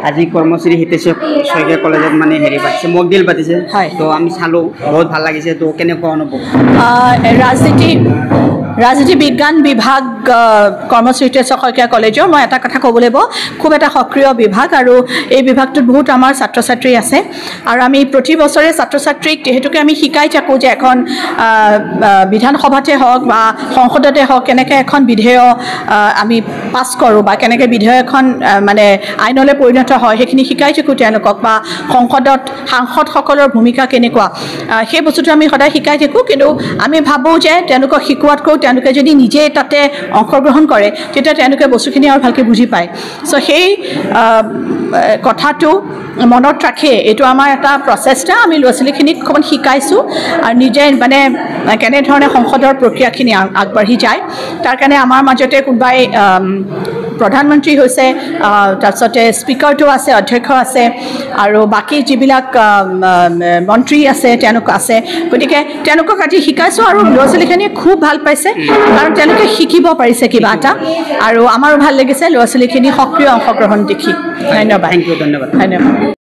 আজি কৰ্মশ্ৰী হিতেশ শইকীয়া কলেজত মানে হেৰি পাতিছে মকডিল পাতিছে তো আমি চালোঁ বহুত ভাল লাগিছে তো কেনেকুৱা অনুভৱ ৰাজনীতি বিজ্ঞান বিভাগ কৰ্মশ্ৰী হিতেশ শইকীয়া কলেজৰ মই এটা কথা ক'ব লাগিব খুব এটা সক্ৰিয় বিভাগ আৰু এই বিভাগটোত বহুত আমাৰ ছাত্ৰ ছাত্ৰী আছে আৰু আমি প্ৰতি বছৰে ছাত্ৰ ছাত্ৰীক যেহেতুকে আমি শিকাই থাকোঁ যে এখন বিধানসভাতে হওক বা সংসদতে হওক কেনেকৈ এখন বিধেয়ক আমি পাছ কৰোঁ বা কেনেকৈ বিধেয়ক এখন মানে আইনলৈ পৰিণত হয় সেইখিনি শিকাই থাকোঁ তেওঁলোকক বা সংসদত সাংসদসকলৰ ভূমিকা কেনেকুৱা সেই বস্তুটো আমি সদায় শিকাই থাকোঁ কিন্তু আমি ভাবোঁ যে তেওঁলোকক শিকোৱাতকৈ তেওঁলোকে যদি নিজে তাতে অংশগ্ৰহণ কৰে তেতিয়া তেওঁলোকে বস্তুখিনি আৰু ভালকৈ বুজি পায় চ' সেই কথাটো মনত ৰাখি এইটো আমাৰ এটা প্ৰচেষ্টা আমি ল'ৰা ছোৱালীখিনিক অকণমান শিকাইছোঁ আৰু নিজে মানে কেনেধৰণে সংসদৰ প্ৰক্ৰিয়াখিনি আগবাঢ়ি যায় তাৰ কাৰণে আমাৰ মাজতে কোনোবাই প্ৰধানমন্ত্ৰী হৈছে তাৰপিছতে স্পীকাৰটো আছে অধ্যক্ষ আছে আৰু বাকী যিবিলাক মন্ত্ৰী আছে তেওঁলোক আছে গতিকে তেওঁলোকক আজি শিকাইছোঁ আৰু ল'ৰা ছোৱালীখিনিয়ে খুব ভাল পাইছে কাৰণ তেওঁলোকে শিকিব পাৰিছে কিবা এটা আৰু আমাৰো ভাল লাগিছে ল'ৰা ছোৱালীখিনি সক্ৰিয় অংশগ্ৰহণ দেখি ধন্যবাদ ধন্যবাদ